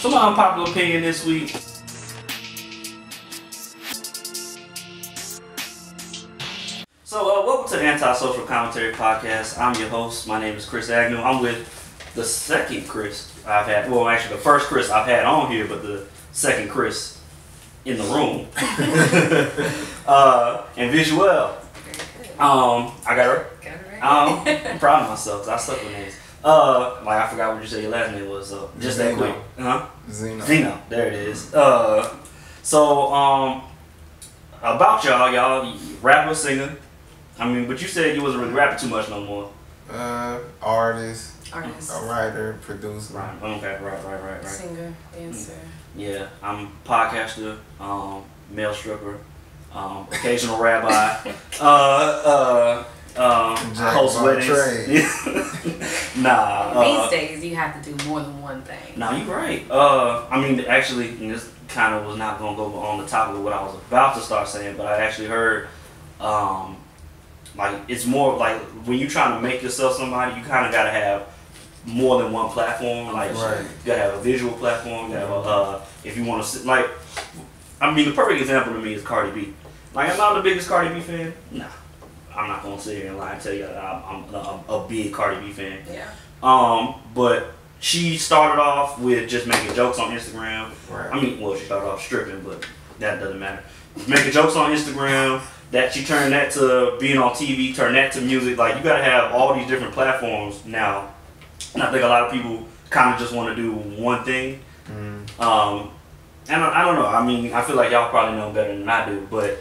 So my unpopular opinion this week. So welcome to the Antisocial Commentary Podcast. I'm your host. My name is Chris Zeno. I'm with the second Chris I've had. Well, actually the first Chris I've had on here, but the second Chris in the room. And Visuewelle. I got her. I'm proud of myself because I suck with names. I forgot what you said your last name was. Just that quick. Zeno. Zeno. There it is. So about y'all rapper, singer. I mean, but you said you wasn't really rapping too much no more. Artist. A writer, producer. Right. Okay. Right. Singer, dancer. Yeah, I'm podcaster, male stripper, occasional rabbi, host weddings. These days you have to do more than one thing. No, you're right. I mean, actually, this kind of was not going to go on the topic of what I was about to start saying, but I actually heard, it's more like when you're trying to make yourself somebody, you kind of got to have more than one platform. Like, right. You got to have a visual platform. You gotta have if you want to, the perfect example to me is Cardi B. Like, am I the biggest Cardi B fan? Nah. I'm not going to sit here and lie and tell you that I'm a big Cardi B fan. Yeah. But she started off with just making jokes on Instagram. Right. I mean, well, she started off stripping, but that doesn't matter. Making jokes on Instagram, that she turned that to being on TV, turned that to music. Like, you got to have all these different platforms now. And I think a lot of people kind of just want to do one thing. And I don't know. I mean, I feel like y'all probably know better than I do, but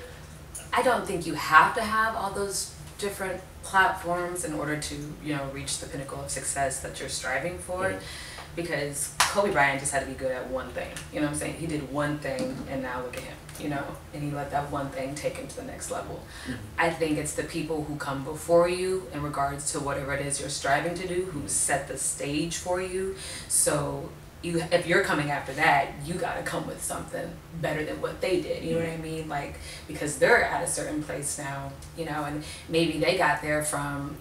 I don't think you have to have all those different platforms in order to, reach the pinnacle of success that you're striving for. Mm-hmm. Because Kobe Bryant just had to be good at one thing. You know what I'm saying? He did one thing, and now look at him. And he let that one thing take him to the next level. Mm-hmm. I think it's the people who come before you in regards to whatever it is you're striving to do, who set the stage for you. So if you're coming after that, you gotta come with something better than what they did. You know what I mean? Like, because they're at a certain place now, and maybe they got there from,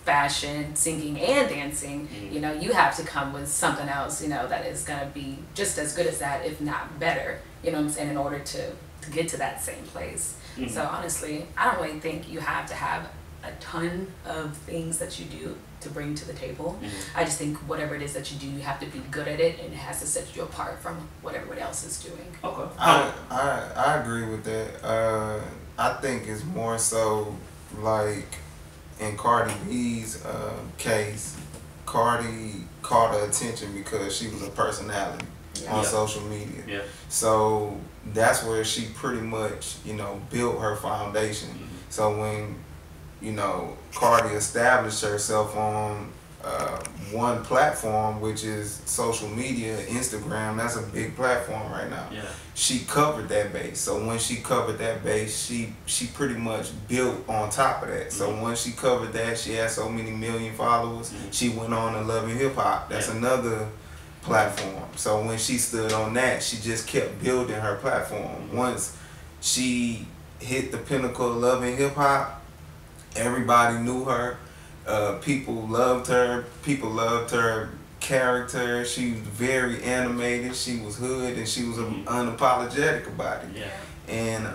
fashion, singing, and dancing. You have to come with something else, that is gonna be just as good as that, if not better. You know what I'm saying? In order to get to that same place. Mm-hmm. So honestly, I don't really think you have to have a ton of things that you do to bring to the table. I just think whatever it is that you do, you have to be good at it, and it has to set you apart from what everyone else is doing. Okay. I agree with that. I think it's more so like in Cardi B's case, Cardi caught her attention because she was a personality on social media. Yeah. So that's where she pretty much, built her foundation. So when Cardi established herself on one platform, which is social media, Instagram. That's a big platform right now. Yeah. She covered that base. So when she covered that base, she pretty much built on top of that. So once she covered that, she had so many million followers. She went on to Love and Hip Hop. That's another platform. So when she stood on that, she just kept building her platform. Once she hit the pinnacle of Love and Hip Hop, everybody knew her. People loved her. People loved her character. She was very animated. She was hood, and she was unapologetic about it. Yeah. And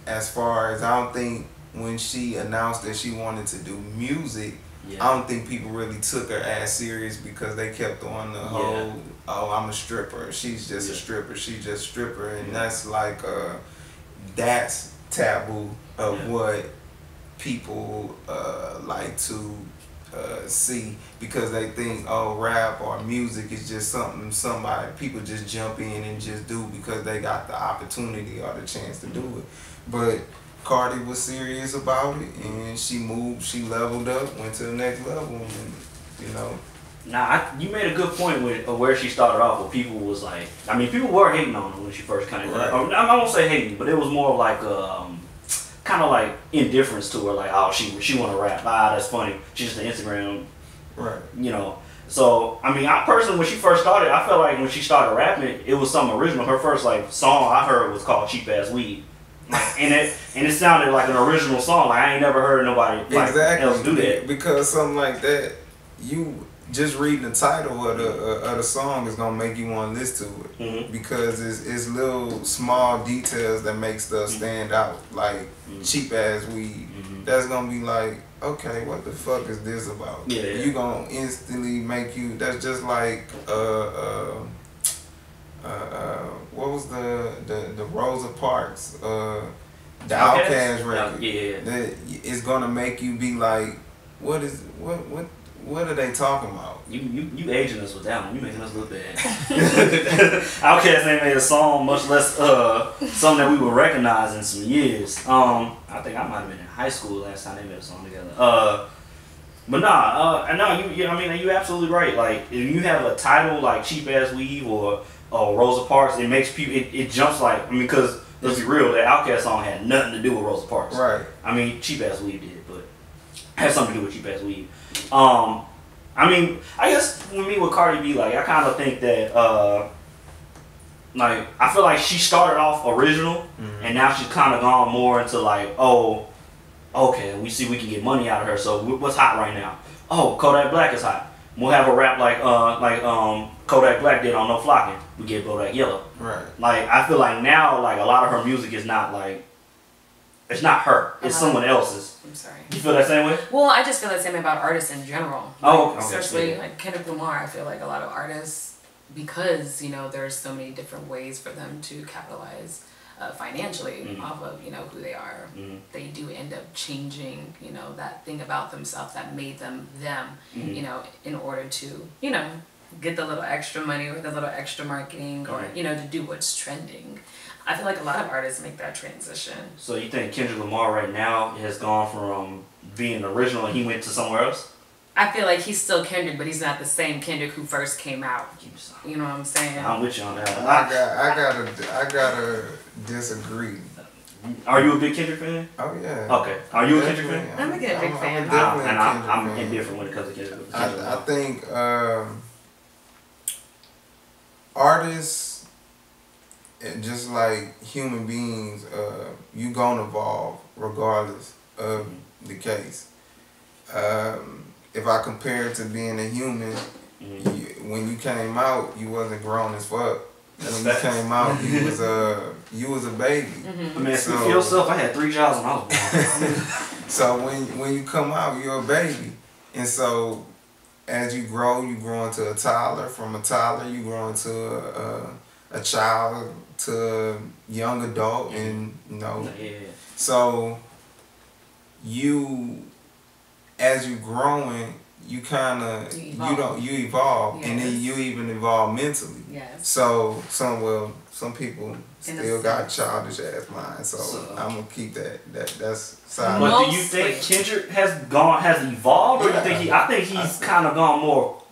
as far as, I don't think when she announced that she wanted to do music, I don't think people really took her as serious because they kept on the whole, oh, I'm a stripper. She's just a stripper. She's just a stripper. And that's like, that's taboo of what people like to see, because they think, oh, rap or music is just something people just jump in and just do because they got the opportunity or the chance to do it. But Cardi was serious about it, and she moved, she leveled up, went to the next level, and Now, you made a good point with where she started off, where people was like, I mean, people were hating on her when she first came. Right. I won't say hating, but it was more like kind of like indifference to her, like, oh, she want to rap, that's funny, she's just an Instagram, right? So I mean, I personally, when she first started, I felt like when she started rapping, it was something original. Her first song I heard was called "Cheap Ass Weed." And it sounded like an original song. Like, I ain't never heard nobody else do that. Because something like that, you just reading the title of the song is gonna make you want to listen to it because it's little small details that make stuff stand out, like cheap ass weed. That's gonna be like, okay, what the fuck is this about? You gonna instantly make you. That's just like what was the Rosa Parks the Outkast record? It's gonna make you be like, what are they talking about? You aging us with that one. You making us look bad. Outkast ain't made a song, much less something that we would recognize in some years. I think I might have been in high school last time they made a song together. But you're absolutely right. Like if you have a title like Cheap Ass Weave or Rosa Parks, it makes people it jumps like because let's be real, that Outkast song had nothing to do with Rosa Parks. Right. I mean, Cheap Ass Weave did, but it had something to do with Cheap Ass Weave. I guess with me with Cardi B, like I kind of think that like I feel like she started off original and now she's kind of gone more into like, oh, okay, we see we can get money out of her, so what's hot right now? Oh, Kodak Black is hot. We'll have a rap like Kodak Black did on No Flocking. We get Bodak Yellow. Right. Like I feel like now like a lot of her music is not like, it's not her. It's someone else's. I'm sorry. You feel that same way? Well, I just feel the same about artists in general. Oh, okay. Especially like Kendrick Lamar. I feel like a lot of artists, because there's so many different ways for them to capitalize financially off of who they are. They do end up changing that thing about themselves that made them in order to get the little extra money or the little extra marketing or to do what's trending. I feel like a lot of artists make that transition. So you think Kendrick Lamar right now has gone from being original and he went to somewhere else? I feel like he's still Kendrick, but he's not the same Kendrick who first came out. You know what I'm saying? I'm with you on that. I gotta disagree. Are you a big Kendrick fan? Oh yeah. Okay. Are you a Kendrick fan? I'm a Kendrick fan. I'm indifferent when it comes to Kendrick. I think artists, just like human beings, you gonna evolve regardless of the case. If I compare it to being a human, when you came out, you wasn't grown as fuck. When you came out, you was a baby. I mean, speak for yourself. I had 3 jobs when I was born. So when you come out, you're a baby, and so as you grow into a toddler. From a toddler, you grow into a child to a young adult, and so as you growing, you kind of you evolve, and then you even evolve mentally. Yes. So some people still got childish ass minds, so I'm gonna keep that's side. But do you think Kendrick has evolved, or you think I think he's kind of gone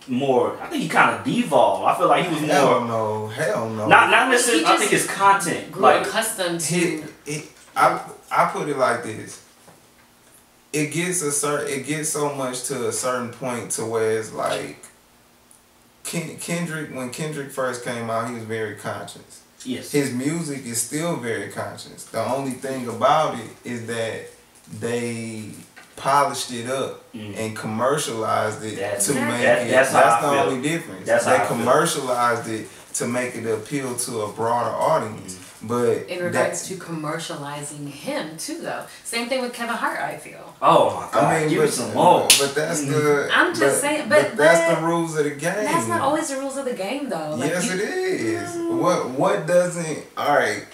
more? I think he kind of devolved. I feel like he was more. Hell no. Not necessarily. I think his content grew accustomed to. I put it like this. It gets so much to a certain point to where it's like Kendrick. When Kendrick first came out, he was very conscious. Yes. His music is still very conscious. The only thing about it is that they polished it up and commercialized it to make it. That's the only difference. They commercialized it to make it appeal to a broader audience. But in regards to commercializing him too, though, same thing with Kevin Hart. I feel. Oh my God! Give me some more. But that's the. I'm just saying, but that's the rules of the game. That's not always the rules of the game, though. Like yes, it is. What doesn't? All right.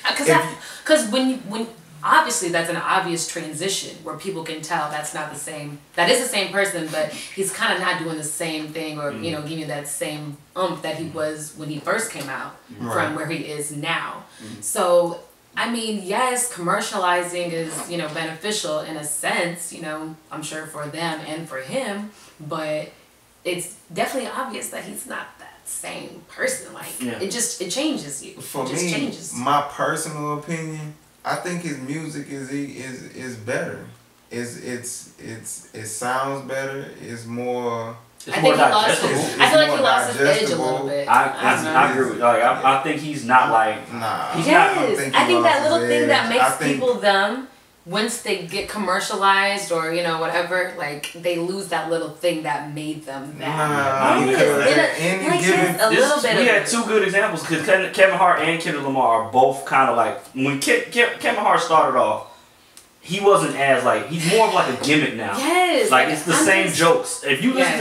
Because when obviously that's an obvious transition where people can tell that's not the same. That is the same person, but he's kind of not doing the same thing or giving you that same that he was when he first came out from where he is now. So I mean, yes, commercializing is beneficial in a sense. I'm sure for them and for him, but it's definitely obvious that he's not that same person. Like it changes you. For it just me, changes. My personal opinion, I think his music is better. It sounds better. It's more. I feel like he lost his edge a little bit. I agree with I think he's not like. Nah. I think that little thing that makes people them once they get commercialized or whatever, like they lose that little thing that made them that. We had two good examples because Kevin Hart and Kendrick Lamar are both kind of like when Kevin Hart started off. He wasn't as like he's more of like a gimmick now. Yes, like it's the same jokes. If you listen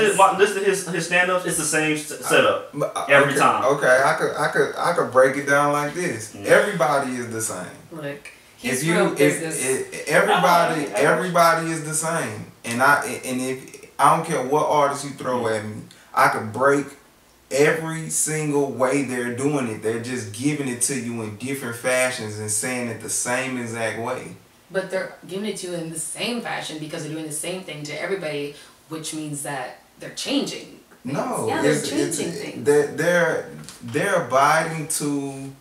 to his stand-ups, it's the same setup every time. Okay, I could break it down like this. Everybody is the same. Look, everybody is the same, and if I don't care what artist you throw at me, I could break every single way they're doing it. They're just giving it to you in different fashions and saying it the same exact way. But they're giving it to you in the same fashion because they're doing the same thing to everybody, which means that they're changing things. No, they're changing things. They're abiding to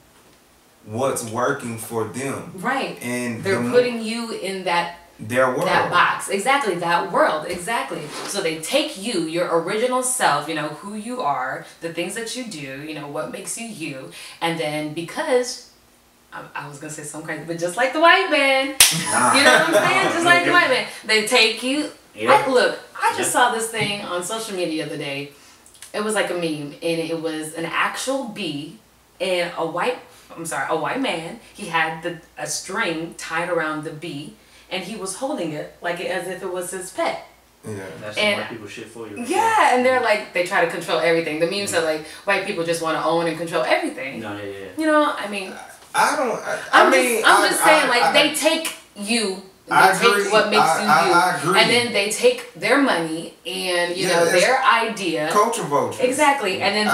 what's working for them. Right. And they're putting you in their world. That box. Exactly, that world. Exactly. So they take you, your original self, who you are, the things that you do, what makes you you, and then because I was gonna say something crazy, but just like the white man, you know what I'm saying? Just like the white man, they take you. Yeah. I just saw this thing on social media the other day. It was like a meme, and it was an actual bee and a white man. He had a string tied around the bee, and he was holding it like as if it was his pet. Yeah, that's some white people shit for you. Yeah, and they're like they try to control everything. The meme said like white people just want to own and control everything. No, yeah. I mean. I'm just saying, they take you, take what makes you you, and then they take their money and their idea, culture vulture. Exactly, and then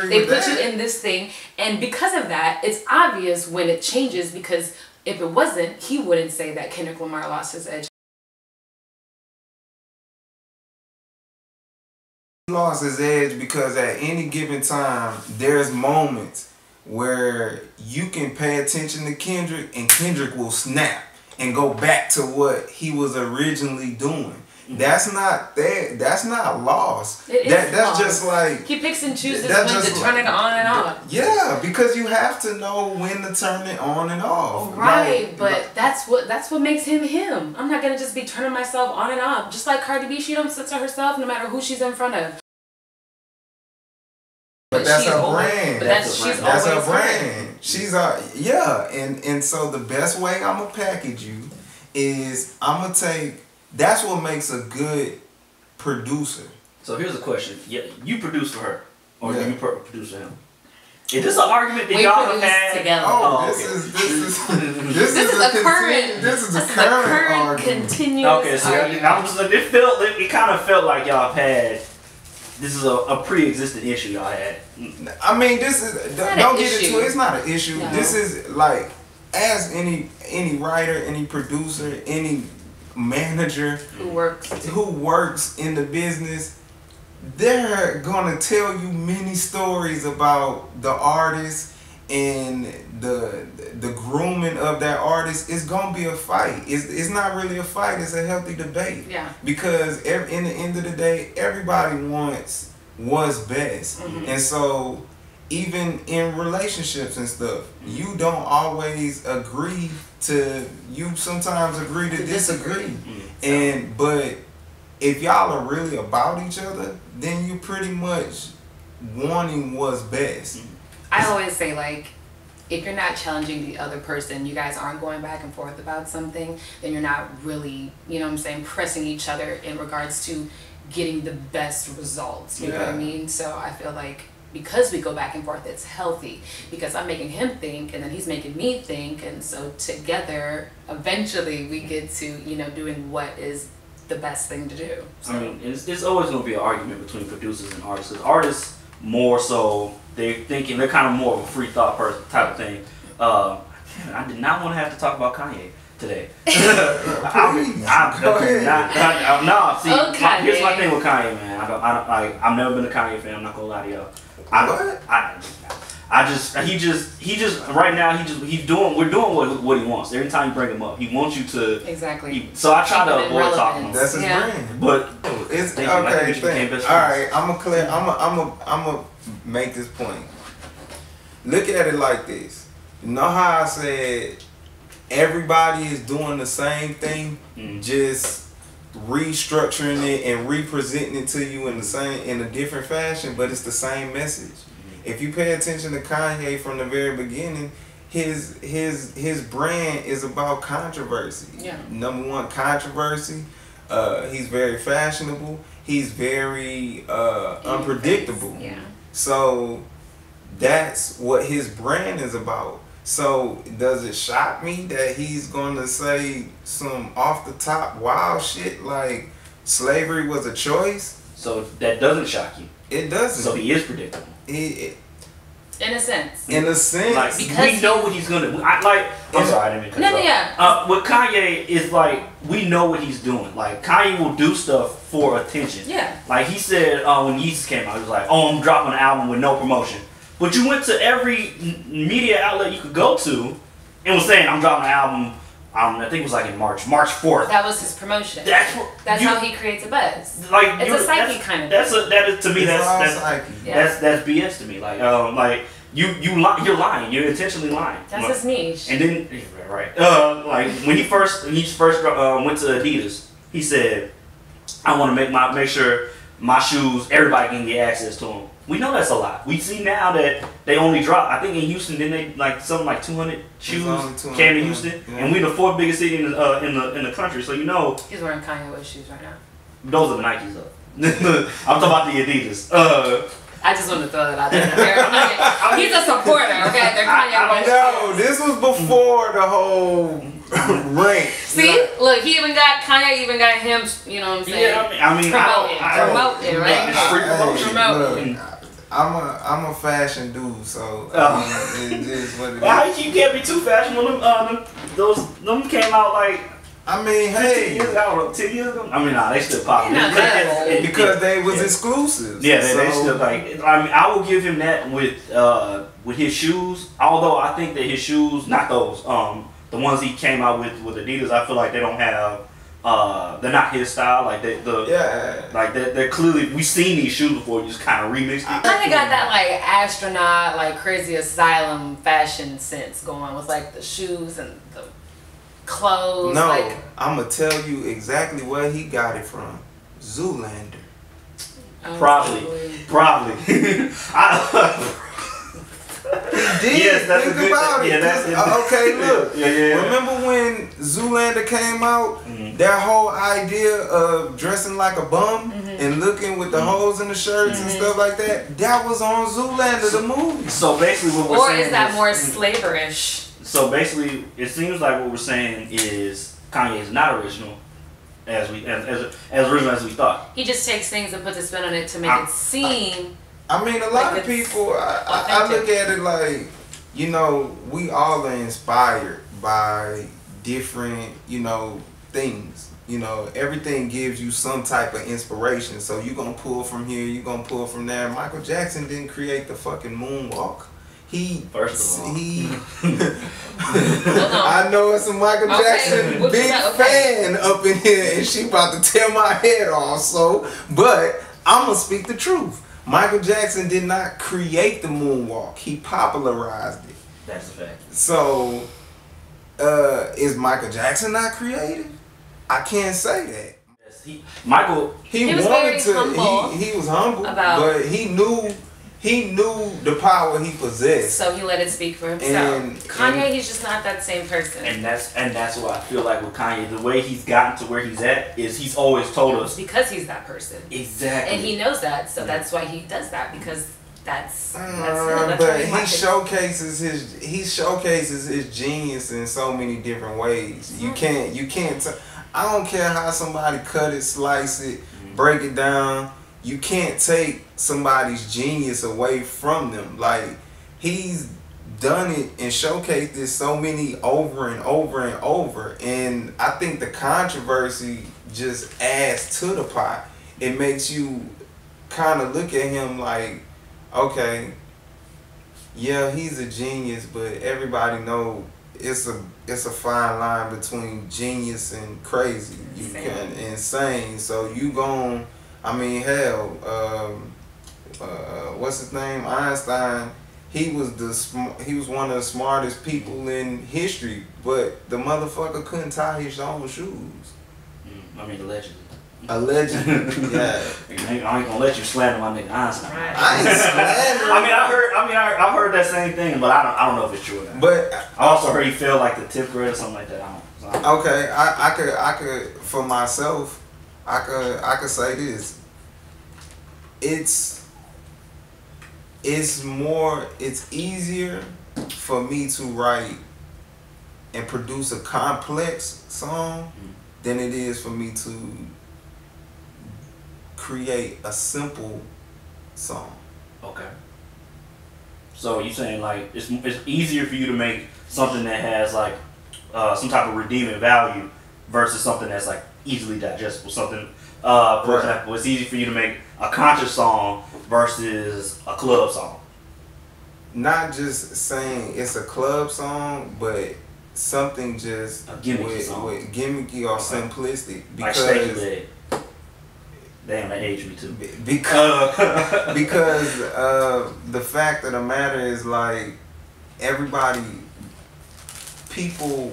they put you in this thing, and because of that, it's obvious when it changes because if it wasn't, he wouldn't say that Kendrick Lamar lost his edge. He lost his edge because at any given time, there's moments where you can pay attention to Kendrick and Kendrick will snap and go back to what he was originally doing. Mm-hmm. That's not lost. That's lost. Just like he picks and chooses when to turn it on and off. Yeah, because you have to know when to turn it on and off. Right, but that's what makes him him. I'm not gonna just be turning myself on and off. Just like Cardi B, she don't censor herself no matter who she's in front of. But that's her brand. That's her brand. She's and so the best way I'm gonna package you is I'm gonna take. That's what makes a good producer. So here's a question: you produce for her, or do you produce for him? Is this an argument that y'all have had together? This is a current argument. Continuous. Okay, so it kind of felt like y'all have had. This is a pre-existing issue y'all had. I mean, this is don't get into it. It's not an issue. No. This is like as any writer, any producer, any manager who works in the business, they're gonna tell you many stories about the artist and the grooming of that artist. It's gonna be a fight. It's not really a fight. It's a healthy debate. Yeah. Because in the end of the day, everybody wants what's best, and so even in relationships and stuff, you don't always agree to. You sometimes agree to disagree, but if y'all are really about each other, then you pretty much wanting what's best. I always say, like, if you're not challenging the other person, you guys aren't going back and forth about something, then you're not really, pressing each other in regards to getting the best results. You know what I mean? So I feel like because we go back and forth, it's healthy. Because I'm making him think, and then he's making me think, and so together, eventually, we get to, doing what is the best thing to do. So. I mean, it's always going to be an argument between producers and artists. 'Cause artists, more so, they're kind of more of a free thought person type of thing. I did not want to have to talk about Kanye today. Here's my thing with Kanye, man. I've never been a Kanye fan. I'm not gonna lie to y'all. He just right now we're doing what he wants. Every time you bring him up, he wants you to exactly. So I try to avoid talking. That's his brand. But it's okay. All right, I'm gonna make this point. Look at it like this. You know how I said everybody is doing the same thing, just restructuring it and representing it to you in a different fashion, but it's the same message. If you pay attention to Kanye from the very beginning, his brand is about controversy. Yeah. Number one, controversy. He's very fashionable. He's very unpredictable. Yeah. So that's what his brand is about. So does it shock me that he's gonna say some off the top wild shit like slavery was a choice? So that doesn't shock you. It doesn't. So he is predictable. In a sense. In a sense. Like, we know what he's gonna do. I'm sorry, I didn't mean to cut you off. Yeah. With Kanye, it's like, we know what he's doing. Like, Kanye will do stuff for attention. Yeah. Like, he said when Yeezus came out, he was like, oh, I'm dropping an album with no promotion. But you went to every media outlet you could go to and was saying, I'm dropping an album, I think it was like in March 4th. That was his promotion. That's how he creates a buzz. Like, it's a psyche kind of thing. That is, to me, that's BS to me. Like, you're lying. You're intentionally lying. That's his niche. And then, right, like when he first went to Adidas, he said, I want to make sure my shoes, everybody can get access to them. We know that's a lot. We see now that they only drop. I think in Houston, then they something like 200 shoes came to Houston, and we're the fourth biggest city in the country. So he's wearing Kanye West shoes right now. Those are the Nikes though. I'm talking about the Adidas. I just wanted to throw that out there. He's a supporter, okay? They're Kanye West. No, this was before the whole rank. See, look, Kanye even got him. You know what I'm saying? Yeah, I mean, promoting, right? I'm a fashion dude, so it is what it is. Well, you can't be too fashionable. Them came out like. I mean, hey, 10 years ago. I mean, nah, they still popular because they was exclusives. Yeah, they still like. I mean, I will give him that with his shoes. Although I think that his shoes, not those, the ones he came out with Adidas, I feel like they don't have. They're not his style. Like they're clearly, we've seen these shoes before. You just kind of remixed it. I kind of got that like astronaut, like crazy asylum fashion sense going with like the shoes and the clothes. No, like, I'm gonna tell you exactly where he got it from. Zoolander. Probably. He did. Yes, that's Think a good about it. Yeah, that's okay, look. Yeah. Remember when Zoolander came out? That whole idea of dressing like a bum and looking with the holes in the shirts and stuff like that. That was on Zoolander, the movie. So basically, what we're saying is that more slaverish? So basically, it seems like what we're saying is Kanye is not original, as original as we thought. He just takes things and puts a spin on it to make it seem. I mean, a lot of people. I look at it like, we all are inspired by different, things. Everything gives you some type of inspiration. So you're gonna pull from here, you're gonna pull from there. Michael Jackson didn't create the fucking moonwalk. First of all, I know it's a Michael Jackson big fan up in here, and she about to tear my head off. But I'm gonna speak the truth. Michael Jackson did not create the moonwalk. He popularized it. That's a fact. So, is Michael Jackson not creative? I can't say that. Yes, he was wanted to. Humble he was humble, but he knew the power he possessed. So he let it speak for himself. Kanye, he's just not that same person. And that's what I feel like with Kanye. The way he's gotten to where he's at is he's always told us because he's that person. Exactly. And he knows that, so that's why he does that, because that's but he showcases his genius in so many different ways. You can't. I don't care how somebody cut it, slice it, break it down. You can't take somebody's genius away from them. Like, he's done it and showcased this so many over and over and over. And I think the controversy just adds to the pot. It makes you kind of look at him like, okay, yeah, he's a genius, but everybody know it's a fine line between genius and crazy. Insane. So you gon', I mean, hell, what's his name? Einstein. he was one of the smartest people in history, but the motherfucker couldn't tie his own shoes. I mean, allegedly. Allegedly, yeah. I ain't gonna let you slander my nigga Einstein. I ain't slandering. I've heard that same thing, but I don't know if it's true or not. But I also heard he failed like the 10th grade or something like that. I don't okay, I could for myself, I could say this. It's easier for me to write and produce a complex song than it is for me to create a simple song. Okay. So you saying like it's easier for you to make something that has like some type of redeeming value versus something that's like easily digestible. Something, for example, it's easy for you to make a conscious song versus a club song. Not just saying it's a club song, but something just a gimmicky song. With gimmicky or simplistic. Because like Steak Leg. Damn, that aged me too. Because the fact of the matter is like people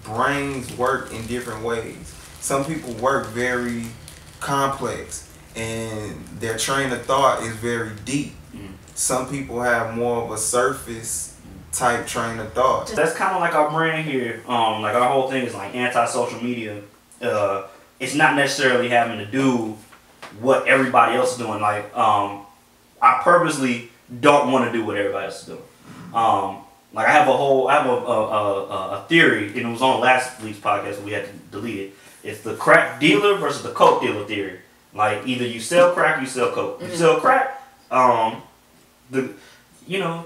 brains work in different ways. Some people work very complex and their train of thought is very deep. Some people have more of a surface type train of thought. That's kind of like our brand here. Like our whole thing is like anti-social media. It's not necessarily having to do what everybody else is doing. Like I purposely don't want to do what everybody else is doing. Like I have a theory, and it was on last week's podcast, so we had to delete it. It's the crack dealer versus the coke dealer theory. Like either you sell crack or you sell coke. You sell crack,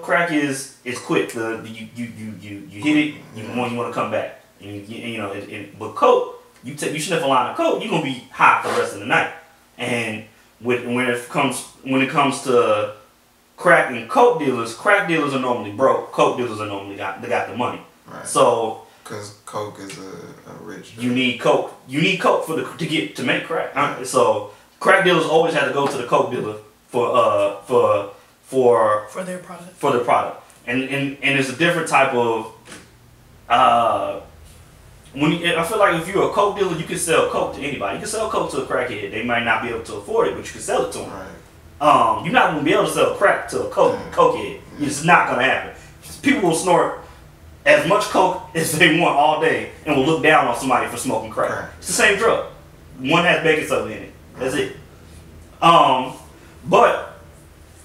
crack is quick. You hit it, you want to come back, and but coke, you sniff a line of coke, you're gonna be hot for the rest of the night. And when it comes to crack and coke dealers are normally broke. Coke dealers are normally got the money. Right. So because coke is a rich drug. You need coke. You need coke to make crack. So crack dealers always have to go to the coke dealer for their product. And it's a different type of I feel like if you're a coke dealer, you can sell coke to anybody. You can sell coke to a crackhead. They might not be able to afford it, but you can sell it to them. Right. You're not gonna be able to sell crack to a cokehead. It's not gonna happen. People will snort as much coke as they want all day and will look down on somebody for smoking crack. It's the same drug. One has baking soda in it. That's it. And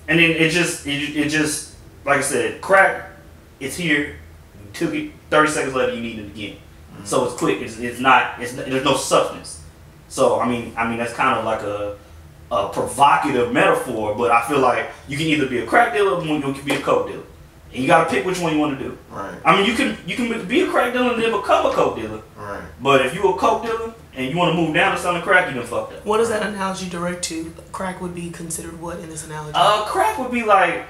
then it just like I said, crack. It's here. You took it. 30 seconds later, you need it again. So it's quick. There's no substance. So I mean that's kind of like a provocative metaphor, but I feel like you can either be a crack dealer or you can be a coke dealer, and you gotta pick which one you want to do. Right. I mean you can be a crack dealer and then become a coke dealer. Right. But if you're a coke dealer and you want to move down to selling crack, you done fucked up. What does that analogy direct to? Crack would be considered what in this analogy? Crack would be like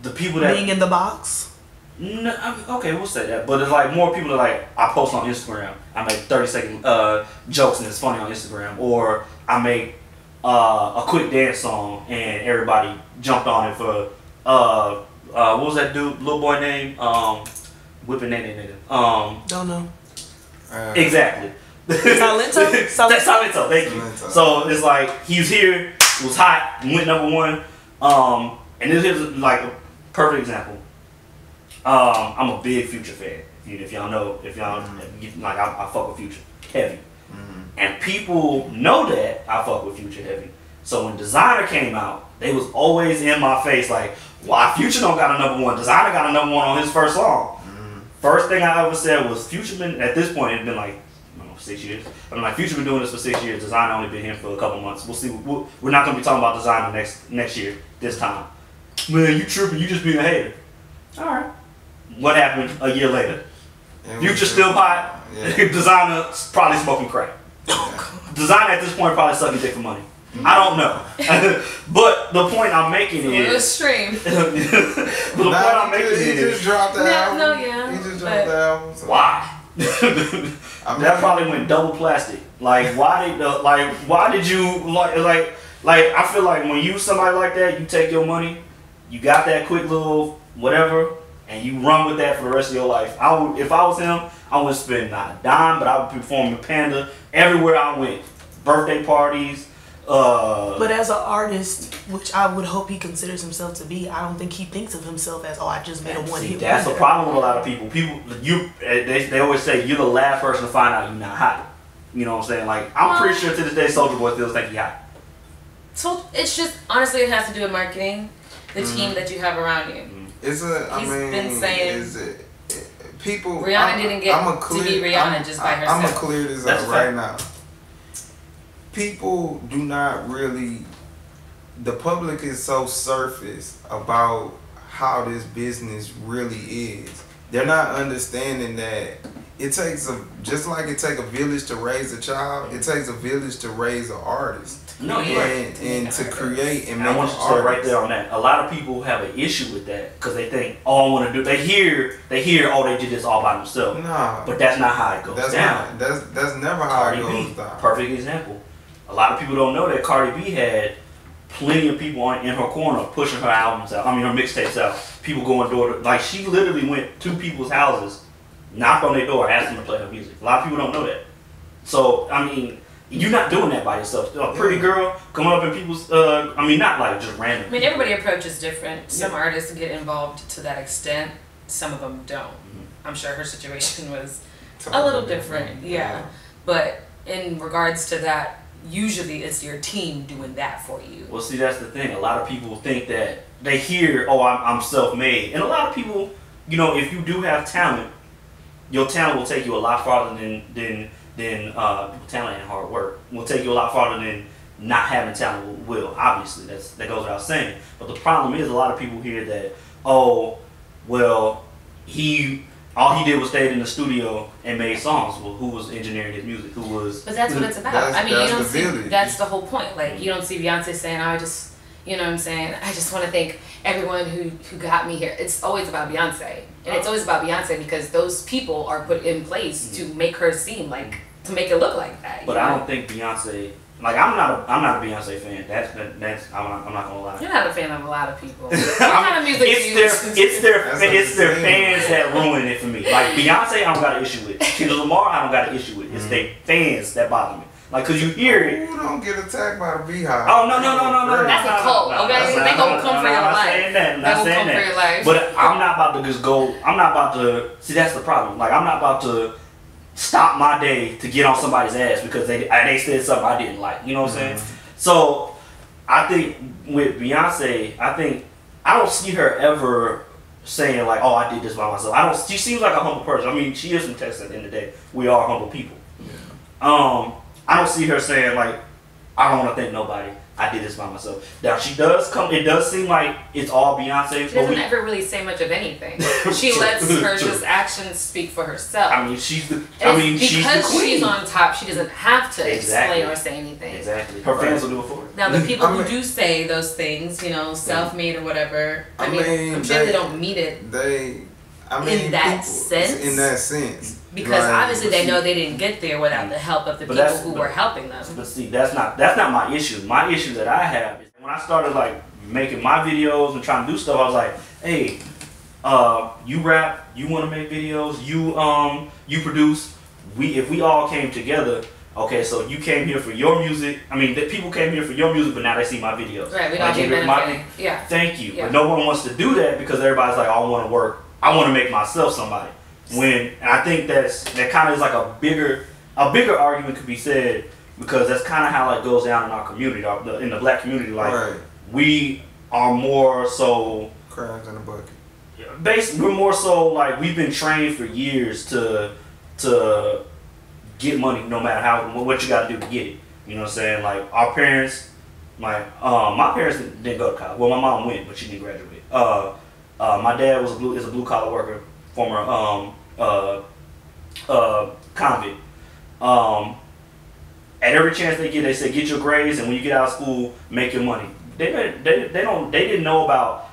the people that being in the box. No, okay, we'll say that. But it's like more people that like I post on Instagram. I make 30-second jokes and it's funny on Instagram, or I make a quick dance song and everybody jumped on it for what was that dude, little boy name? Whipping that nigga. Don't know. Exactly. Salento? Salento, thank you. So it's like he was here, it was hot, went #1. And this is like a perfect example. I'm a big Future fan. If y'all know, like I fuck with Future heavy, and people know that I fuck with Future heavy. So when Designer came out, they was always in my face like, why Future don't got a #1? Designer got a #1 on his first song. First thing I ever said was Future been at this point it's been like 6 years. I'm like Future been doing this for 6 years. Designer only been here for a couple months. We'll see. We're not gonna be talking about Designer next year. This time, man, you tripping? You just being a hater. All right. What happened a year later? Future still hot. Yeah. Designer probably smoking crack. Designer at this point probably sucking dick for money. I don't know. But the point I'm making is. Extreme. The point I'm making is. He just dropped the album. Yeah. He just dropped the album. So. Why? That probably went double plastic. Like why did you like I feel like when you somebody like that, you take your money, you got that quick little whatever, and you run with that for the rest of your life. If I was him, I wouldn't spend not a dime, but I would perform in Panda everywhere I went. Birthday parties. But as an artist, which I would hope he considers himself to be, I don't think he thinks of himself as, I just made a one-hit wonder. That's the problem with a lot of people. They always say you're the last person to find out you're not hot. You know what I'm saying? Like, I'm pretty sure to this day Soulja Boy still think he's hot. So it's just, honestly, it has to do with marketing, the team that you have around you. He's been saying people. Rihanna didn't get to be Rihanna just by herself. I'm gonna clear this up right now. People do not really. The public is so surface about how this business really is. They're not understanding that it takes just like it takes a village to raise a child. It takes a village to raise an artist. No, and to create and make I want you to stay right there on that. A lot of people have an issue with that because they think, I want to do. They hear, they did this all by themselves. Nah, but that's not how it goes down. That's never how it goes down. Perfect example. A lot of people don't know that Cardi B had plenty of people in her corner pushing her albums out. I mean, her mixtapes out. People going door to, like, she literally went to people's houses, knocked on their door, asked them to play her music. A lot of people don't know that. So, I mean, you're not doing that by yourself. A pretty girl coming up in people's, not like just random. I mean, everybody approaches different. Some artists get involved to that extent. Some of them don't. I'm sure her situation was a little different. Yeah. But in regards to that, usually it's your team doing that for you. Well, see, that's the thing. A lot of people think that they hear, I'm self-made. And a lot of people, if you do have talent, your talent will take you a lot farther than talent and hard work. Will take you a lot farther than not having talent will. Obviously, that goes without saying. But the problem is a lot of people hear that, all he did was stayed in the studio and made songs. Well, who was engineering his music? Who was? But that's what it's about. I mean, you don't see. That's the whole point. Like, you don't see Beyonce saying, "I just," you know what I'm saying? I just want to thank everyone who got me here. It's always about Beyonce, and it's always about Beyonce because those people are put in place to make her seem like, to make it look like that. But I don't think Beyonce. Like, I'm not a Beyonce fan. That's I'm not gonna lie. You're not a fan of a lot of people. What kind of music it's their fans that ruin it for me. Like, Beyonce, I don't got an issue with. Kendrick Lamar, I don't got an issue with. It's their fans that bother me. Like, cause you hear it. You don't get attacked by the Beehive. Oh no. That's a cult. Okay, they gonna come for your life. I'm not saying that. But I'm not about to just go. I'm not about to. See, that's the problem. Like, I'm not about to stop my day to get on somebody's ass because they said something I didn't like. You know what I'm saying? So I think with Beyonce, I don't see her ever saying like, I did this by myself. She seems like a humble person. I mean, she is from Texas at the end of the day. We are humble people. Yeah. I don't see her saying like, I don't want to thank nobody. I did this by myself. Now she does come. It does seem like it's all Beyonce. She doesn't ever really say much of anything. She lets her just actions speak for herself. I mean, she's the because queen. She's on top. She doesn't have to explain or say anything. Exactly. Her fans will do it for her. Now the people who do say those things, self-made or whatever. I mean, I'm sure they don't mean it. In that sense. Because obviously they know they didn't get there without the help of the people who were helping them. But see, that's not my issue. My issue that I have is when I started like making my videos and trying to do stuff, I was like, hey, you rap, you want to make videos, you produce. If we all came together, okay, so you came here for your music. I mean, the people came here for your music, but now they see my videos. Right, we don't get benefiting. Yeah. Thank you. Yeah. But no one wants to do that because everybody's like, I want to work. I want to make myself somebody. And I think that kind of is like a bigger argument could be said because that's kind of how it goes down in our community, in the black community. Like we are more so crabs in a bucket. We're more so like we've been trained for years to get money no matter what you got to do to get it. You know what I'm saying? Like our parents, my parents didn't go to college. Well, my mom went, but she didn't graduate. My dad is a blue collar worker. Former convict. At every chance they get, they say get your grades, and when you get out of school, make your money. They didn't know about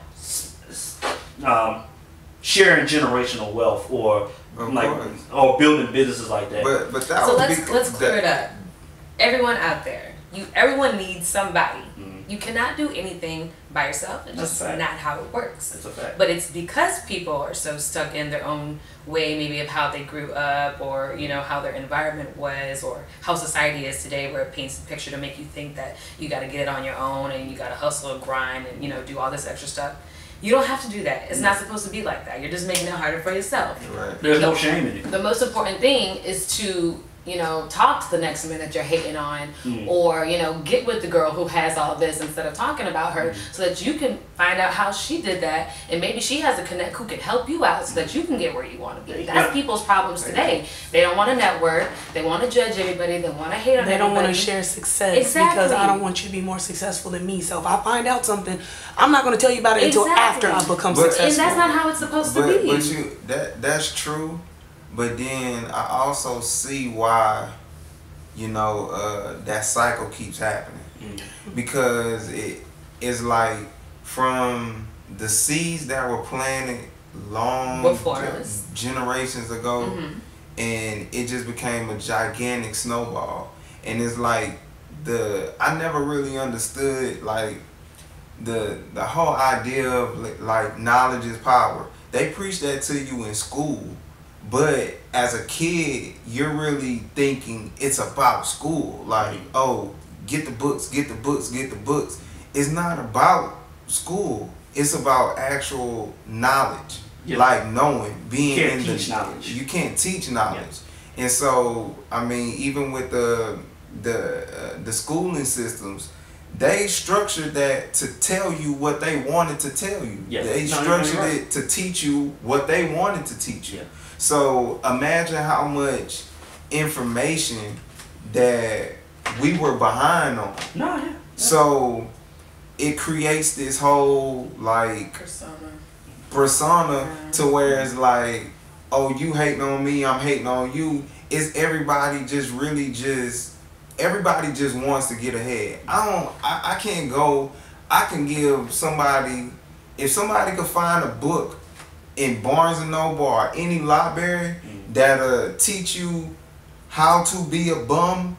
sharing generational wealth or building businesses like that. But that let's clear it up. Everyone out there, everyone needs somebody. You cannot do anything by yourself. It's just not how it works. That's a fact. But it's because people are so stuck in their own way, maybe of how they grew up, or how their environment was, or how society is today, where it paints a picture to make you think that you got to get it on your own and you got to hustle and grind and do all this extra stuff. You don't have to do that. It's not supposed to be like that. You're just making it harder for yourself. Right. There's no shame in it. The most important thing is to talk to the next man that you're hating on, or get with the girl who has all this instead of talking about her, so that you can find out how she did that, and maybe she has a connect who can help you out so that you can get where you want to be. That's people's problems today. They don't want to network. They want to judge everybody. They want to hate on everybody. They don't want to share success because I don't want you to be more successful than me. So if I find out something, I'm not going to tell you about it until after I become successful. And that's not how it's supposed to be. But that's true. But then I also see why, that cycle keeps happening. Because it's like from the seeds that were planted generations ago, and it just became a gigantic snowball. And it's like I never really understood like the whole idea of like knowledge is power. They preach that to you in school. But as a kid, you're really thinking it's about school. Like, oh, get the books, get the books, get the books. It's not about school. It's about actual knowledge. Yeah. Like knowing, being in the knowledge. You can't teach knowledge. Yeah. And so, I mean, even with the schooling systems, they structured that to tell you what they wanted to tell you. Yeah. They structured it to teach you what they wanted to teach you. Yeah. So imagine how much information that we were behind on. So it creates this whole like persona to where it's like, oh, you hating on me, I'm hating on you. It's everybody just everybody just wants to get ahead. I can't go. I can give somebody, if somebody could find a book in Barnes and Noble or any library that'll teach you how to be a bum,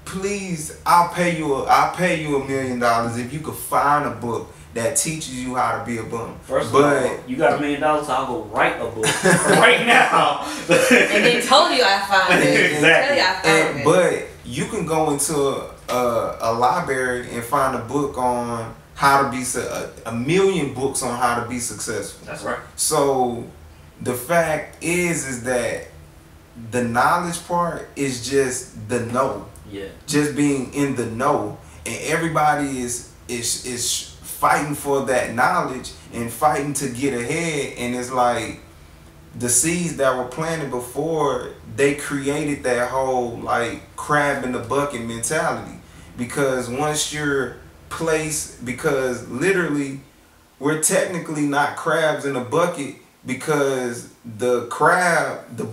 please, I'll pay you $1 million if you could find a book that teaches you how to be a bum. First of all, you got $1 million, so I'll go write a book right now. And they told you I found it. Exactly. But you can go into a library and find a book on how to be a million books on how to be successful. That's right. So the fact is that the knowledge part is just the know. Yeah. Just being in the know, and everybody is fighting for that knowledge and fighting to get ahead. And it's like the seeds that were planted before, they created that whole like crab in the bucket mentality. Because once you're because literally we're technically not crabs in a bucket, because the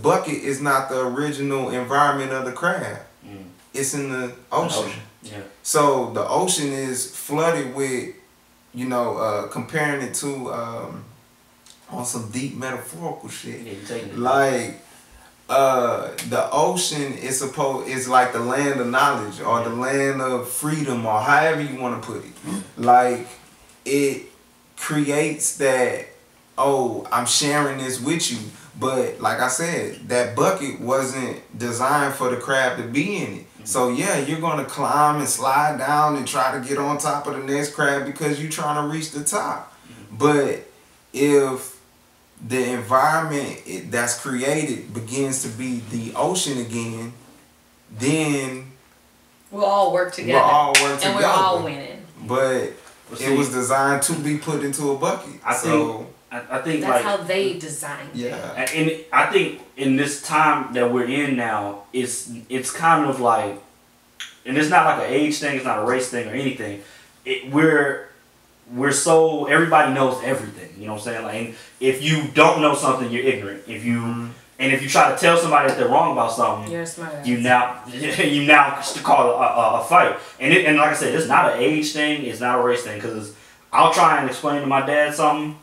bucket is not the original environment of the crab. It's in the ocean. Yeah. So the ocean is flooded with, comparing it to on some deep metaphorical shit. Yeah, the ocean is like the land of knowledge, or the land of freedom, or however you want to put it. Like it creates that, oh, I'm sharing this with you. But like I said, that bucket wasn't designed for the crab to be in it. So yeah, you're gonna climb and slide down and try to get on top of the next crab because you're trying to reach the top. But if the environment that's created begins to be the ocean again, then we'll all work together. And we're all winning. But it was designed to be put into a bucket. I think that's how they designed it. Yeah. And I think in this time that we're in now, it's kind of like, and it's not like an age thing, it's not a race thing or anything. We're so, everybody knows everything, you know what I'm saying? Like, if you don't know something, you're ignorant. If you try to tell somebody that they're wrong about something, you're smart. You now call a fight. And like I said, it's not an age thing, it's not a race thing, because I'll try and explain to my dad something,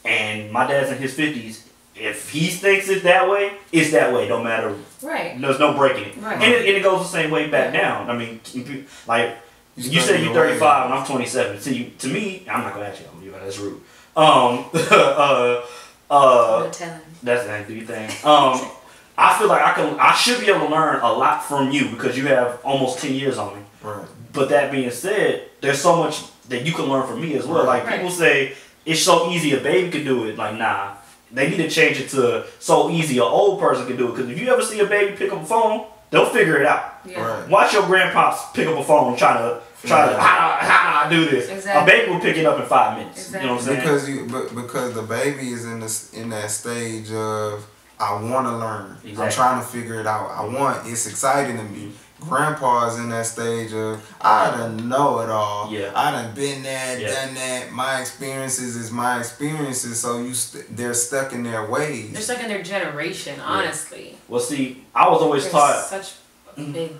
and my dad's in his 50s. If he thinks it's that way, it's that way, no matter. Right. There's no breaking it. Right. And it goes the same way back down. I mean, like, You said you're 35 and I'm 27. See, to me, I'm not gonna ask you. That's rude. That's an angry thing. I feel like I should be able to learn a lot from you because you have almost 10 years on me. Right. But that being said, there's so much that you can learn from me as well. Like people say, it's so easy a baby can do it. Like nah, they need to change it to so easy an old person can do it. Because if you ever see a baby pick up a phone, they'll figure it out. Yeah. Right. Watch your grandpops pick up a phone trying to how do I do this? Exactly. A baby will pick it up in 5 minutes. Exactly. You know what I'm saying? Because the baby is in that stage of I want to learn. Exactly. I'm trying to figure it out. It's exciting to me. Grandpa's in that stage of I done know it all. Yeah. I done been there, done that. My experiences is my experiences. So they're stuck in their ways. They're stuck in their generation, honestly. Well, see, I was always taught such a big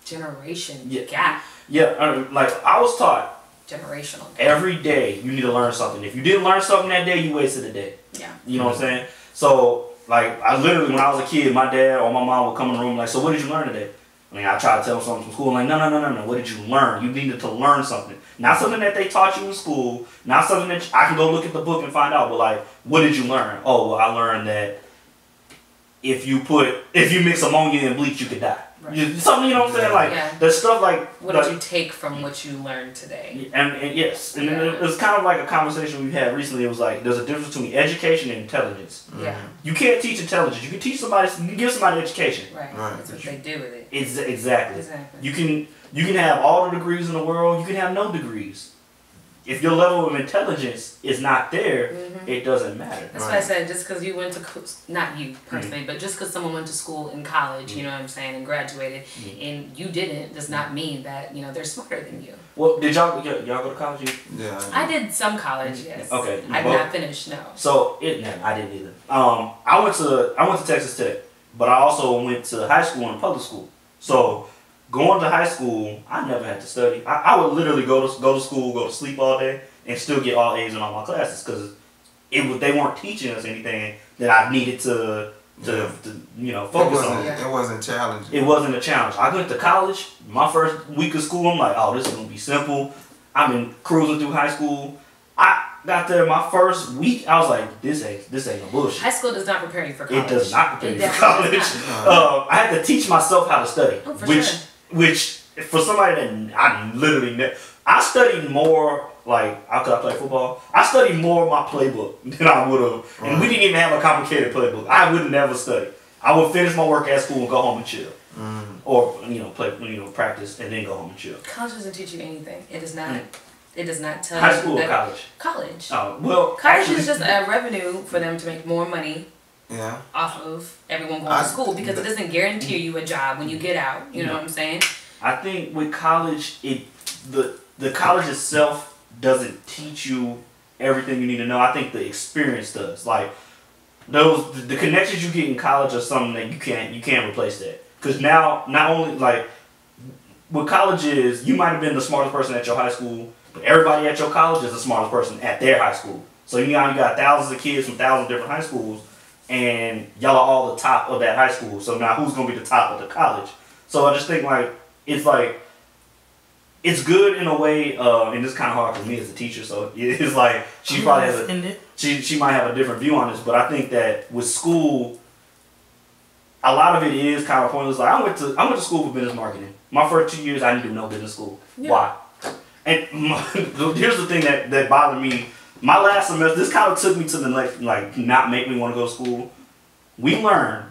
generation gap. Like I was taught Generational gap. every day you need to learn something. If you didn't learn something that day, you wasted a day. Yeah. You know what I'm saying? So like I literally when I was a kid, my dad or my mom would come in the room like, so what did you learn today? I mean, I tried to tell them something from school. I'm like, no. What did you learn? You needed to learn something. Not something that they taught you in school. Not something that I can go look at the book and find out. But like, what did you learn? Oh, well, I learned that if you mix ammonia and bleach, you could die. Right. Something, you know what I'm saying? Like, there's stuff like... What did you take from what you learned today? And yes. And then it's kind of like a conversation we had recently. It was like, there's a difference between education and intelligence. Yeah. You can't teach intelligence. You can teach somebody, you can give somebody education. Right. That's what they do with it. Exactly. You can have all the degrees in the world. You can have no degrees. If your level of intelligence is not there, it doesn't matter. That's why I said just because you went to, not you personally, but just because someone went to school in college, you know what I'm saying, and graduated, and you didn't, does not mean that, you know, they're smarter than you. Well, did y'all go to college? Yeah. I did some college, yes. Okay. I did not finish, no. So, I didn't either. I went to Texas Tech, but I also went to high school and public school. So, going to high school, I never had to study. I would literally go to school, go to sleep all day, and still get all A's in all my classes because they weren't teaching us anything that I needed to focus on. It wasn't challenging. It wasn't a challenge. I went to college. My first week of school, I'm like, oh, this is gonna be simple. I've been cruising through high school. I got there my first week. I was like, this ain't no bullshit. High school does not prepare you for college. It does not prepare you for college. I had to teach myself how to study, which for somebody that I literally I studied more. Like, I play football. I studied more of my playbook than I would have. And we didn't even have a complicated playbook. I would never study. I would finish my work at school and go home and chill. Or, practice and then go home and chill. College doesn't teach you anything. It does not. It does not tell high you. School or college? College. Oh, well, college is just a revenue for them to make more money. Yeah. Off of everyone going to school because it doesn't guarantee you a job when you get out. You know what I'm saying? I think with college, the college itself doesn't teach you everything you need to know. I think the experience does. Like the connections you get in college are something that you can't replace that. Because now not only like what college is, you might have been the smartest person at your high school, but everybody at your college is the smartest person at their high school. So you got thousands of kids from thousands of different high schools, and y'all are all the top of that high school. So now who's gonna be the top of the college? So I just think it's good in a way, and it's kind of hard for me as a teacher. So it's like she probably has she might have a different view on this, but I think that with school, a lot of it is kind of pointless. Like I went to school for business marketing. My first 2 years, I didn't do no business school. Yeah. Why? And here's the thing that bothered me. My last semester, this kind of took me to the next, like not make me want to go to school. We learned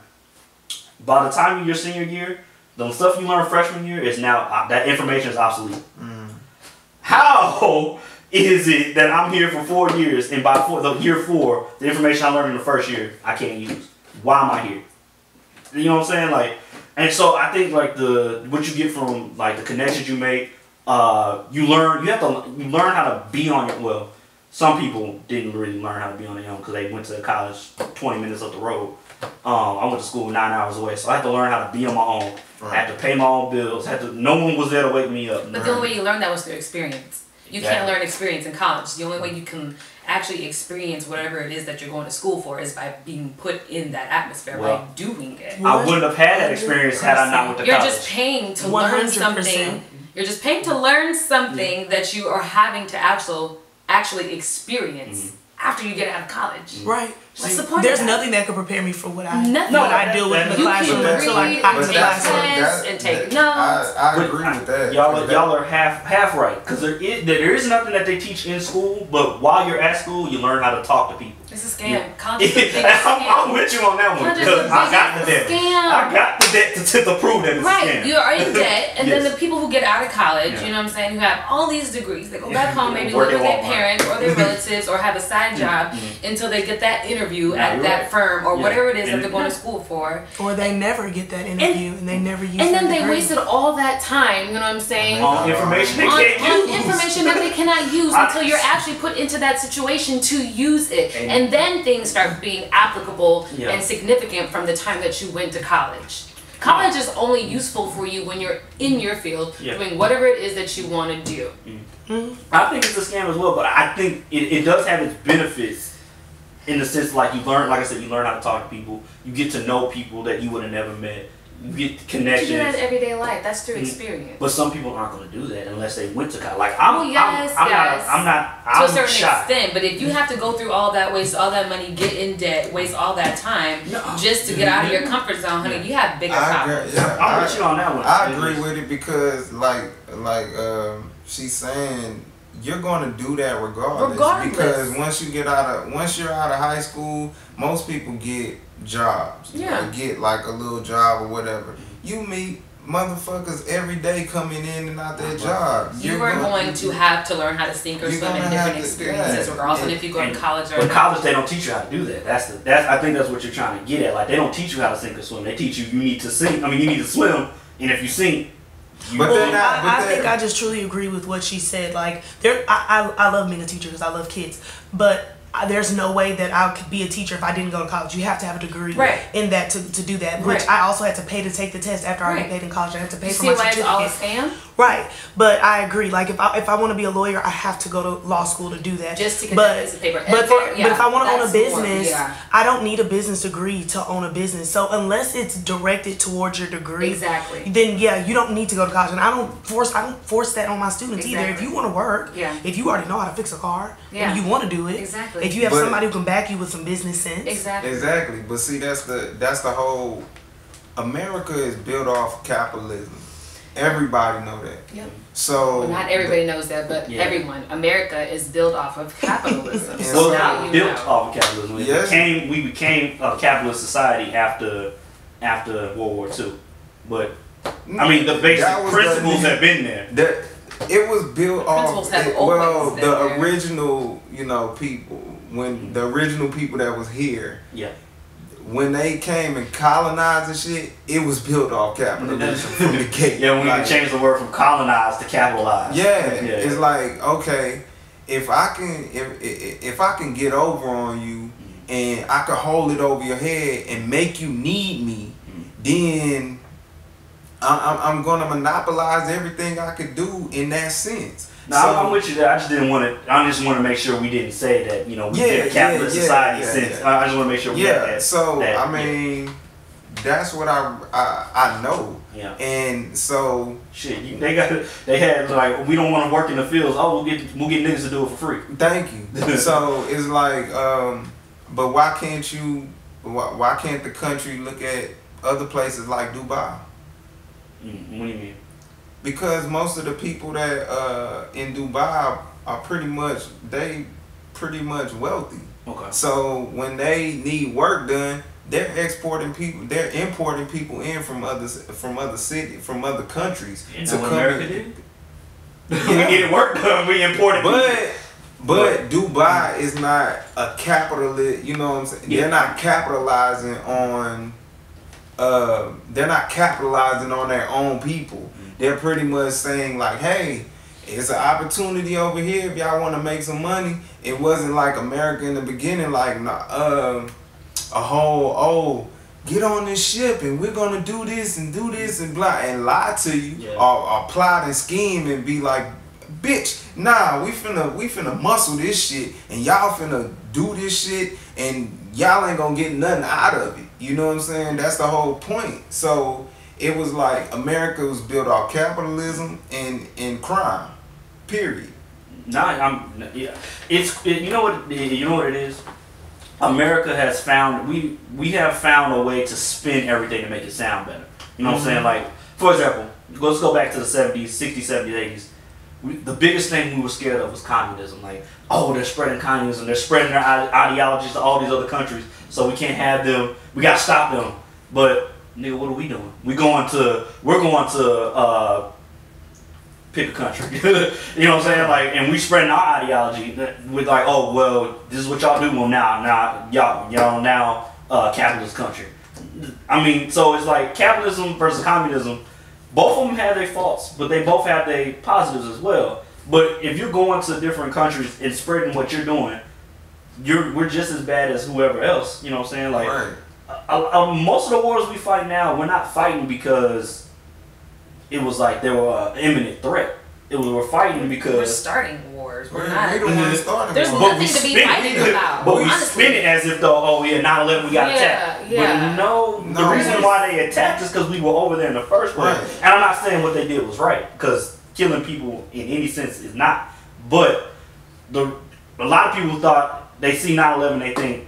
by the time you're senior year, the stuff you learned freshman year is now, that information is obsolete. How is it that I'm here for 4 years and by year 4, the information I learned in the first year, I can't use? Why am I here? You know what I'm saying? Like, and so I think like what you get from like the connections you make, you learn how to be on your, well, some people didn't really learn how to be on their own because they went to college 20 minutes up the road. I went to school 9 hours away, so I had to learn how to be on my own. Right. I had to pay my own bills. No one was there to wake me up. But the only way you learned that was through experience. You can't learn experience in college. The only way you can actually experience whatever it is that you're going to school for is by being put in that atmosphere, by doing it. I wouldn't have had that experience had I not went to college. You're just paying to learn something. You're just paying to learn something that you are having to actually experience after you get out of college. Right. What's the point? There's nothing that could prepare me for what I deal with in the you classroom can until I read get and to take classroom. tests and take notes. I agree with that. Y'all are half right, because there is nothing that they teach in school, but while you're at school, you learn how to talk to people. It's a scam. College is a big scam. I'm with you on that one, because I got the debt. I got the debt to prove that it's a scam. You are in debt, and Yes. then the people who get out of college, you know what I'm saying, who have all these degrees, they go back home, maybe live with their parents or their relatives, or have a side job until they get that interview at that firm or whatever it is that they're going to school for. Or they never get that interview and they never use And then they degree. wasted all that time, you know what I'm saying? On information they can't use. On information that they cannot use until you're actually put into that situation to use it. And then things start being applicable and significant from the time that you went to college. College is only useful for you when you're in your field doing whatever it is that you want to do. I think it's a scam as well, but I think it does have its benefits in the sense, like, you learn, like I said, you learn how to talk to people. You get to know people that you would have never met. You get connections. You do that in everyday life. That's through experience. But some people aren't going to do that unless they went to college. Like, I'm to a certain shy. extent, but if you have to go through all that, waste all that money, get in debt, waste all that time just to get out of your comfort zone, honey, you have bigger problems. I'm with you on that one. I agree with it because, like she's saying, you're going to do that regardless. Because once you're out of high school, most people get jobs. Yeah. Get like a little job or whatever. You meet motherfuckers every day coming in and out their job. You are going to have to learn how to sink or swim in different experiences, regardless of if you go to college or not. But college, they don't teach you how to do that. I think that's what you're trying to get at. Like, they don't teach you how to sink or swim. They teach you need to sink. I mean, you need to swim, and if you sink, I think I just truly agree with what she said. Like, I love being a teacher because I love kids, but there's no way that I could be a teacher if I didn't go to college. You have to have a degree in that to do that. Which I also had to pay to take the test after I already paid in college. I had to pay for my certificate. See why it's all a scam? Right, but I agree. Like, if I want to be a lawyer, I have to go to law school to do that. Just to get that piece of paper. But if I want to own a business, I don't need a business degree to own a business. So unless it's directed towards your degree, then you don't need to go to college. And I don't force that on my students either. If you want to work, if you already know how to fix a car, and you want to do it, if you have somebody who can back you with some business sense, exactly. But see, that's the whole. America is built off capitalism. Everybody know that. Yep. So not everybody knows that, but everyone. America is built off of capitalism. Well, not built off of capitalism. We became a capitalist society after World War II. But I mean, the basic principles have been there. It was built off. The there. original, people, when the original people that was here. Yeah. When they came and colonized and shit, it was built off capitalism from the gate. Yeah, when we changed the word from colonize to capitalize. It's like, okay, if I can get over on you and I can hold it over your head and make you need me, then I'm gonna monopolize everything I could do in that sense. No, I'm with you there. I just want to make sure we didn't say that, we did a capitalist society since. I just want to make sure we had that. So, I mean, that's what I know. Yeah. And so shit, they had like, we don't want to work in the fields. Oh, we'll get niggas to do it for free. Thank you. So it's like, but why can't the country look at other places like Dubai? What do you mean? Because most of the people that in Dubai are pretty much wealthy. Okay. So when they need work done, they're importing people in from other cities, from other countries. To come America did? We get work done, we imported people. But Dubai is not a capitalist, you know what I'm saying? Yeah. They're not capitalizing on their own people. They're pretty much saying like, hey, it's an opportunity over here if y'all want to make some money. It wasn't like America in the beginning, like get on this ship and we're gonna do this and blah, and lie to you, or plot and scheme and be like, bitch, nah, we finna muscle this shit and y'all finna do this shit and y'all ain't gonna get nothing out of it. You know what I'm saying? That's the whole point. So it was like America was built off capitalism and crime. Period. You know what it is. America has found we have found a way to spin everything to make it sound better. You know what I'm saying? Like, for example, let's go back to the 70s, 60s, 70s, 80s. The biggest thing we were scared of was communism. Like, oh, they're spreading communism. They're spreading their ideologies to all these other countries, so we can't have them. We got to stop them. But, nigga, what are we doing? We're going to pick a country. You know what I'm saying? Like, and we spreading our ideology with like, oh, well, this is what y'all do. Well, now y'all now capitalist country. I mean, so it's like capitalism versus communism. Both of them have their faults, but they both have their positives as well. But if you're going to different countries and spreading what you're doing, we're just as bad as whoever else. You know what I'm saying? Like, right. Most of the wars we fight now, we're not fighting because it was like they were an imminent threat. We're fighting because we're starting wars. We're not. We don't want to start There's nothing to be fighting about. But we spin it as if though, 9/11 we got attacked. Yeah. But no, the reason why they attacked is because we were over there in the first place. Right. And I'm not saying what they did was right, because killing people in any sense is not. But a lot of people thought they see 9/11, they think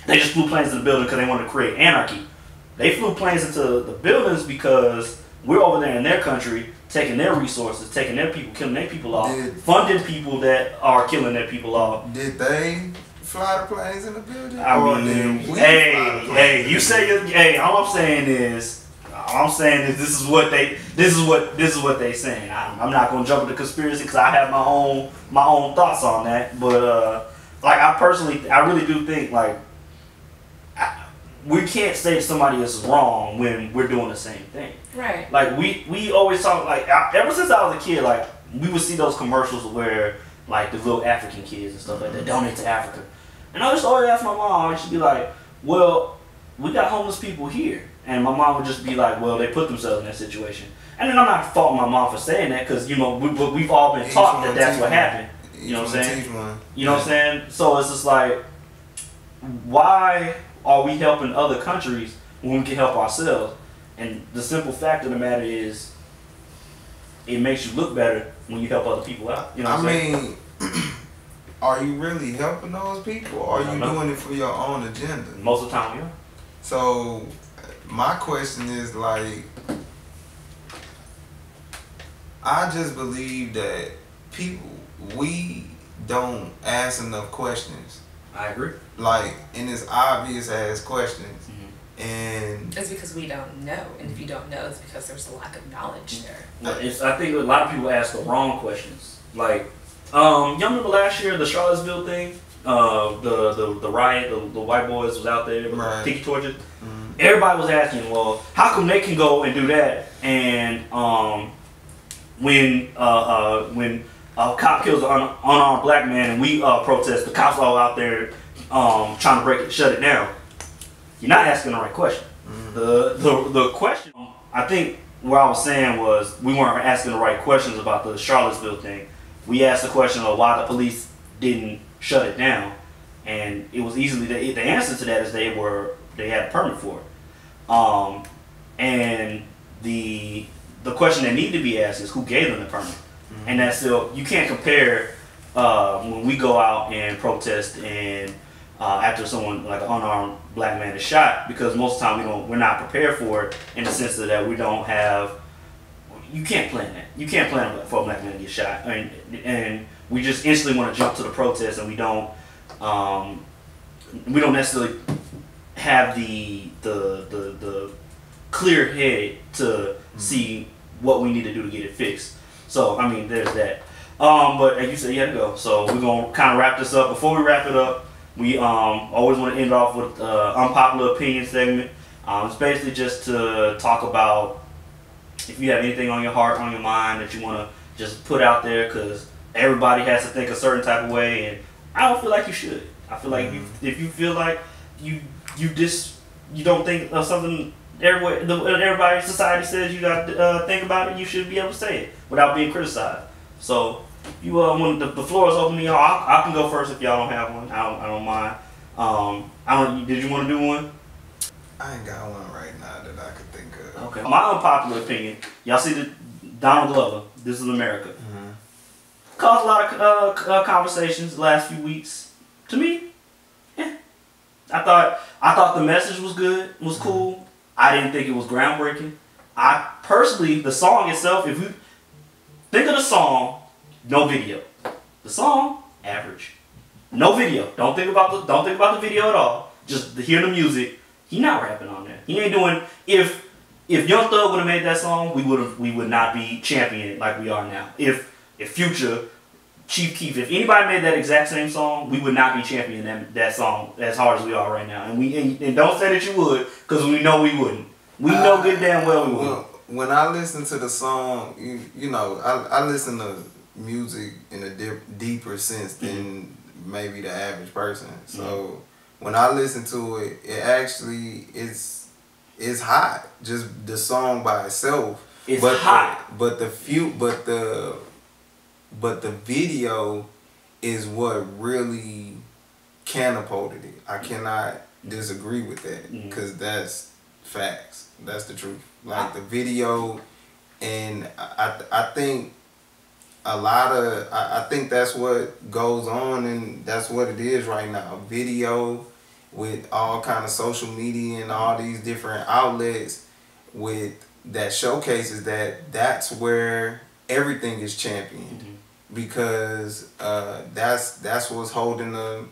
they just flew planes into the building because they wanted to create anarchy. They flew planes into the buildings because we're over there in their country, taking their resources, taking their people, killing their people off, funding people that are killing their people off. Did they fly the planes in the building? I mean, hey, you say, all I'm saying is this is what they saying. I'm not gonna jump into conspiracy because I have my own thoughts on that. But like I really do think like we can't say somebody is wrong when we're doing the same thing. Right. Like we always talk like ever since I was a kid, like we would see those commercials where like the little African kids and stuff like that donate to Africa, and I just always ask my mom. She'd be like, "Well, we got homeless people here," and my mom would just be like, "Well, they put themselves in that situation." And then I'm not faulting my mom for saying that because you know we've all been taught that that's what happened. You know what I'm saying? You know what I'm saying? So it's just like, why are we helping other countries when we can help ourselves? And the simple fact of the matter is, it makes you look better when you help other people out. You know what I'm saying? Are you really helping those people, or are you doing it for your own agenda? Most of the time, yeah. So, my question is like, I just believe that we don't ask enough questions. I agree. Like, and it's obvious as questions. And it's because we don't know, and if you don't know, it's because there's a lack of knowledge there. I think a lot of people ask the wrong questions. Like, y'all remember last year the Charlottesville thing, the riot, the white boys was out there with tiki torches. Mm-hmm. Everybody was asking, well, how come they can go and do that, and when a cop kills an unarmed black man and we protest, the cops all out there trying to shut it down. You're not asking the right question. Mm-hmm. The question, I think what I was saying was we weren't asking the right questions about the Charlottesville thing. We asked the question of why the police didn't shut it down, and it was easily the answer to that is they had a permit for it. And the question that needed to be asked is who gave them the permit. Mm-hmm. And that's still, you can't compare when we go out and protest and after someone like an unarmed black man is shot, because most of the time we're not prepared for it in the sense that we don't have. You can't plan that. You can't plan for a black man to get shot, and we just instantly want to jump to the protest, and we don't necessarily have the clear head to see what we need to do to get it fixed. So I mean, there's that. But like you said, you had to go. So we're gonna kind of wrap this up. Before we wrap it up, we always want to end off with Unpopular Opinion segment. It's basically just to talk about if you have anything on your heart, on your mind that you want to just put out there, because everybody has to think a certain type of way, and I don't feel like you should. I feel like if you feel like you don't think of something everybody society says you got to think about it, you should be able to say it without being criticized. So you when the floor is open to y'all, I can go first if y'all don't have one. I don't mind. Did you want to do one? I ain't got one right now that I could think of. Okay. My unpopular opinion, y'all see the Donald Glover, This Is America. Mm-hmm. Caused a lot of conversations the last few weeks. To me, I thought the message was good, was cool. I didn't think it was groundbreaking. I personally, the song itself, if you think of the song, no video. The song, average. No video. Don't think about the video at all. Just hear the music. He not rapping on there. He ain't doing. If Young Thug would have made that song, we would not be championing like we are now. If Future, Chief Keef, if anybody made that exact same song, we would not be championing that song as hard as we are right now. And don't say that you would, because we know we wouldn't. We know good damn well we wouldn't. When I listen to the song, you know, I listen to music in a deeper sense than maybe the average person. So when I listen to it, it actually is hot. Just the song by itself. It's hot. But the video is what really catapulted it. I cannot disagree with that because that's facts. That's the truth. Like the video, and I think I think that's what goes on, and that's what it is right now. Video with all kind of social media and all these different outlets with that showcases that's where everything is championed because that's what's holding the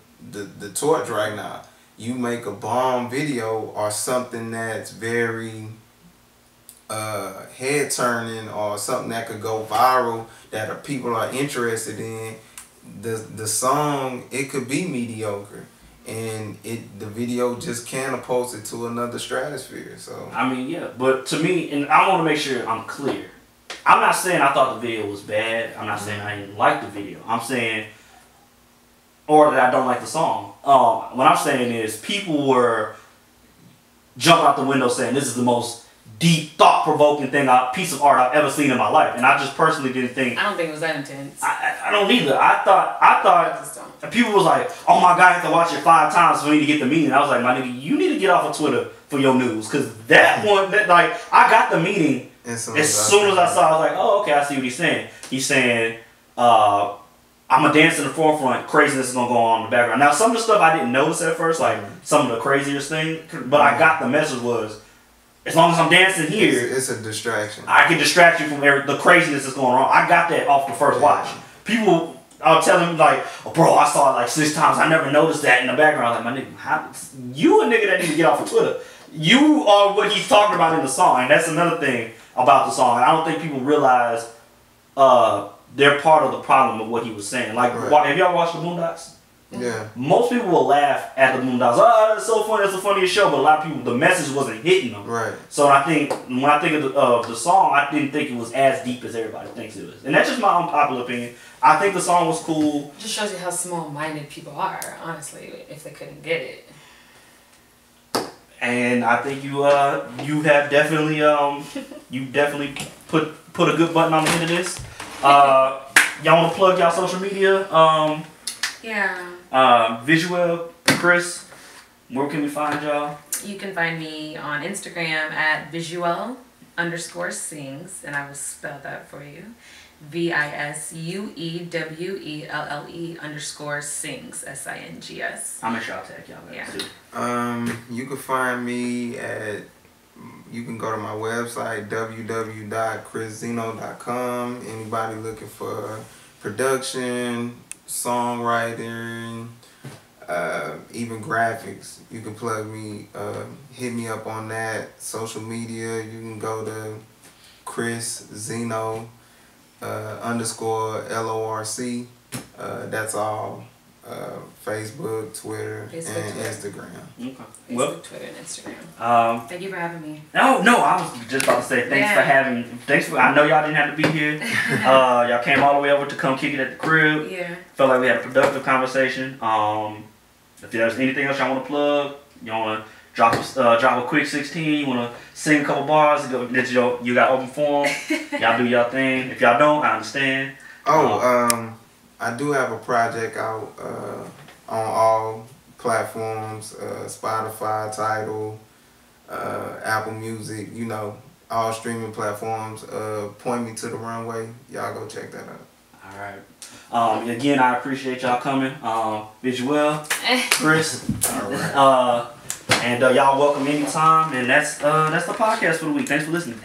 torch right now. You make a bomb video or something that's very head turning or something that could go viral that people are interested in, the song, it could be mediocre and the video just catapults it to another stratosphere. So I mean, yeah, but to me, and I want to make sure I'm clear, I'm not saying I thought the video was bad. I'm not saying I didn't like the video. I'm saying, or that I don't like the song. What I'm saying is people were jumping out the window saying this is the most deep, thought-provoking piece of art I've ever seen in my life, and I just personally didn't think. I don't think it was that intense. I don't either. I thought people was like, "Oh my God, I have to watch it 5 times for me to get the meaning." I was like, "My nigga, you need to get off of Twitter for your news," because that one, I got the meaning as soon as I saw. I was like, "Oh, okay, I see what he's saying." He's saying, "I'm a dance in the forefront. Craziness is gonna go on in the background." Now, some of the stuff I didn't notice at first, like some of the craziest things, but I got the message was, as long as I'm dancing here, it's a distraction. I can distract you from the craziness that's going on. I got that off the first watch. People, I'll tell them like, oh, "Bro, I saw it like 6 times. I never noticed that in the background." I'm like, "My nigga, you a nigga that need to get off of Twitter. You are what he's talking about in the song." And that's another thing about the song. I don't think people realize they're part of the problem of what he was saying. Like, have y'all watched the Boondocks? Yeah. Most people will laugh at the Boondocks. "Oh, it's so funny. It's the funniest show." But a lot of people, the message wasn't hitting them. Right. So when I think of the song, I didn't think it was as deep as everybody thinks it was. And that's just my unpopular opinion. I think the song was cool. Just shows you how small-minded people are, honestly, if they couldn't get it. And I think you have definitely put a good button on the end of this. Y'all want to plug y'all social media? Visuewelle, Chris, where can we find y'all? You can find me on Instagram at Visuelle_sings, and I will spell that for you. VISUEWELLE_sings, SINGS. I'll make sure I'll tag y'all guys too. You can find me you can go to my website, www.chriszeno.com. Anybody looking for production, songwriting, even graphics, you can plug me, hit me up on that. Social media, you can go to Chris Zeno _LORC. That's all. Facebook, Twitter, and Instagram. Okay. Facebook, Twitter, and Instagram. Thank you for having me. No, I was just about to say thanks for having. I know y'all didn't have to be here. Y'all came all the way over to come kick it at the crib. Yeah. Felt like we had a productive conversation. If there's anything else y'all want to plug, you want to drop a quick 16, you want to sing a couple bars, you got open forum. Y'all do y'all thing. If y'all don't, I understand. I do have a project out on all platforms, Spotify, Tidal, Apple Music, you know, all streaming platforms. Point Me to the Runway. Y'all go check that out. All right. Again, I appreciate y'all coming. Visuelle, Chris. All right. And y'all welcome anytime. And that's the podcast for the week. Thanks for listening.